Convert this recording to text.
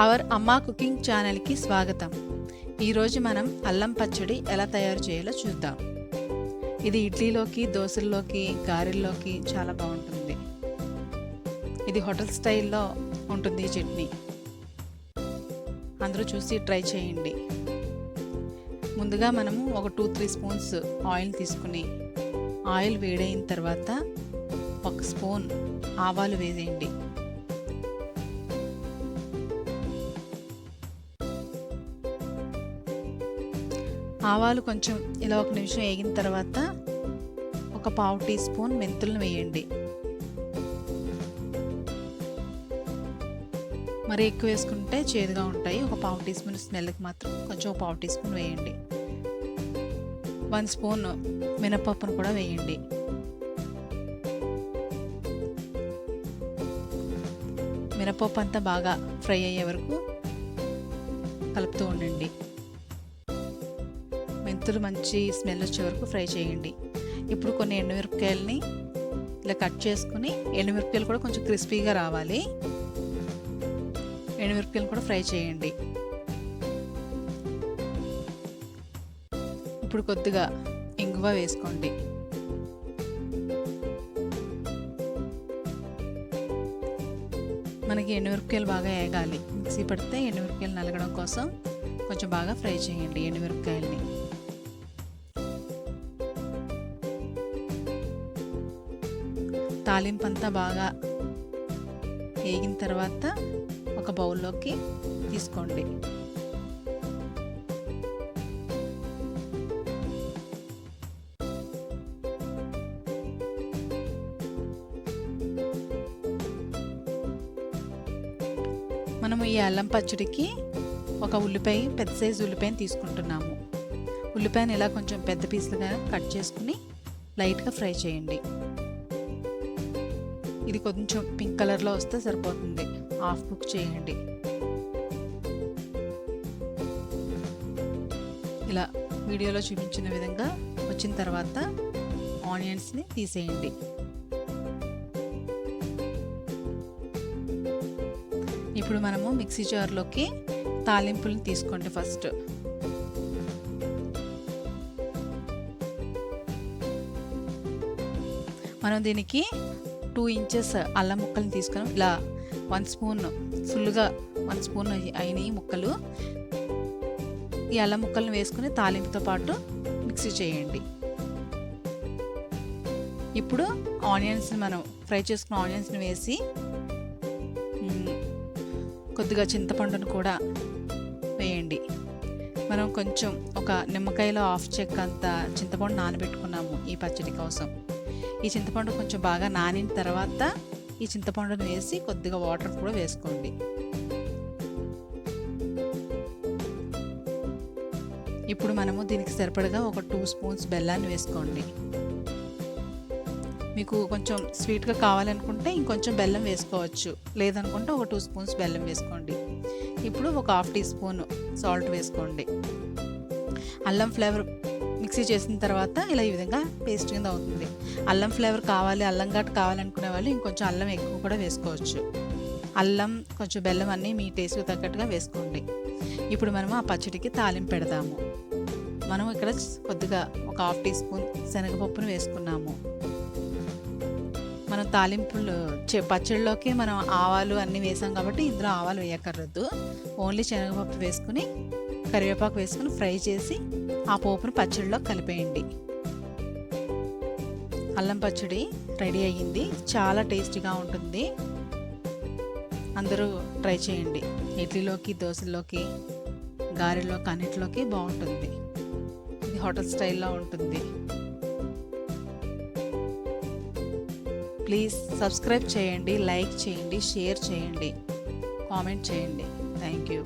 Hour అమ్మా cooking ఛానల్కి స్వాగతం. ఈరోజు మనం అల్లం పచ్చడి ఎలా తయారు చేయాలో చూద్దాం. ఇది ఇడ్లీలోకి, దోశల్లోకి, గారెల్లోకి చాలా బాగుంటుంది. ఇది హోటల్ స్టైల్లో ఉంటుంది ఈ చట్నీ. అందరూ చూసి ట్రై చేయండి. ముందుగా మనము ఒక 2-3 స్పూన్స్ ఆయిల్ తీసుకుని ఆయిల్ వేడైన తర్వాత 1 స్పూన్ ఆవాలు వేసేయండి. ఆవాలు కొంచెం ఇలా 1 నిమిషం వేగిన తర్వాత ఒక 1/2 టీ స్పూన్ మెంతులను వేయండి. మరి ఎక్కువ వేసుకుంటే చేదుగా ఉంటాయి. ఒక 1/2 టీ స్పూన్ స్మెల్కి మాత్రం కొంచెం 1/2 టీ స్పూన్ వేయండి. 1 స్పూన్ మినపప్పును కూడా వేయండి. మినపప్పు అంతా బాగా ఫ్రై అయ్యే వరకు కలుపుతూ ఉండండి. మెంతులు మంచి స్మెల్ వచ్చే వరకు ఫ్రై చేయండి. ఇప్పుడు కొన్ని ఎండుమిరపకాయలని ఇలా కట్ చేసుకుని, ఎండుమిరపకాయలు కూడా కొంచెం క్రిస్పీగా రావాలి. ఎండుమిరపకాయలు కూడా ఫ్రై చేయండి. ఇప్పుడు కొద్దిగా ఇంగువ వేసుకోండి. మనకి ఎండుమిరపకాయలు బాగా వేగాలి. మిక్సీ పడితే ఎండుమిరపకాయలు నలగడం కోసం కొంచెం బాగా ఫ్రై చేయండి ఎండుమిరపకాయలని. తాలింపు అంతా బాగా వేగిన తర్వాత ఒక బౌల్లోకి తీసుకోండి. మనము ఈ అల్లం పచ్చడికి ఒక ఉల్లిపాయ, పెద్ద సైజు ఉల్లిపాయని తీసుకుంటున్నాము. ఉల్లిపాయని ఇలా కొంచెం పెద్ద పీసులుగా కట్ చేసుకుని లైట్గా ఫ్రై చేయండి. ఇది కొంచెం పింక్ కలర్లో వస్తే సరిపోతుంది. హాఫ్ కుక్ చేయండి. ఇలా వీడియోలో చూపించిన విధంగా వచ్చిన తర్వాత ఆనియన్స్ని తీసేయండి. ఇప్పుడు మనము మిక్సీ జార్లోకి తాలింపులను తీసుకోండి. ఫస్ట్ మనం దీనికి 2 ఇంచెస్ అల్లం ముక్కలను తీసుకొని ఇలా 1 స్పూన్ ఫుల్గా 1 స్పూన్ అయినాయి ముక్కలు. ఈ అల్లం ముక్కలను వేసుకుని తాలింపుతో పాటు మిక్సీ చేయండి. ఇప్పుడు ఆనియన్స్ని మనం ఫ్రై చేసుకున్న ఆనియన్స్ని వేసి కొద్దిగా చింతపండును కూడా వేయండి. మనం కొంచెం ఒక నిమ్మకాయలో హాఫ్ చెక్క అంత చింతపండు నానబెట్టుకున్నాము ఈ పచ్చడి కోసం. ఈ చింతపండు కొంచెం బాగా నానిన తర్వాత ఈ చింతపండును వేసి కొద్దిగా వాటర్ కూడా వేసుకోండి. ఇప్పుడు మనము దీనికి సరిపడగా ఒక 2 స్పూన్స్ బెల్లాన్ని వేసుకోండి. మీకు కొంచెం స్వీట్గా కావాలనుకుంటే ఇంకొంచెం బెల్లం వేసుకోవచ్చు, లేదనుకుంటే ఒక 2 స్పూన్స్ బెల్లం వేసుకోండి. ఇప్పుడు ఒక హాఫ్ టీ స్పూన్ సాల్ట్ వేసుకోండి. అల్లం ఫ్లేవర్ మిక్సీ చేసిన తర్వాత ఇలా ఈ విధంగా పేస్ట్ కింద అవుతుంది. అల్లం ఫ్లేవర్ కావాలి, అల్లం ఘాటు కావాలనుకునే వాళ్ళు ఇంకొంచెం అల్లం ఎక్కువ కూడా వేసుకోవచ్చు. అల్లం కొంచెం బెల్లం అన్నీ మీ టేస్ట్కి తగ్గట్టుగా వేసుకోండి. ఇప్పుడు మనము ఆ పచ్చడికి తాలింపు పెడదాము. మనం ఇక్కడ కొద్దిగా ఒక హాఫ్ టీ స్పూన్ శనగపప్పును వేసుకున్నాము. మనం తాలింపులు పచ్చడిలోకి మనం ఆవాలు అన్నీ వేసాం కాబట్టి ఇందులో ఆవాలు వేయక్కర్లేదు. ఓన్లీ శనగపప్పు వేసుకుని కరివేపాకు వేసుకుని ఫ్రై చేసి ఆ పోపును పచ్చడిలో కలిపేయండి. అల్లం పచ్చడి రెడీ అయ్యింది. చాలా టేస్టీగా ఉంటుంది. అందరూ ట్రై చేయండి. ఇడ్లీలోకి, దోశల్లోకి, గారెల్లోకి అన్నిటిలోకి బాగుంటుంది. ఇది హోటల్ స్టైల్లో ఉంటుంది. ప్లీజ్ సబ్స్క్రైబ్ చేయండి, లైక్ చేయండి, షేర్ చేయండి, కామెంట్ చేయండి. Thank you.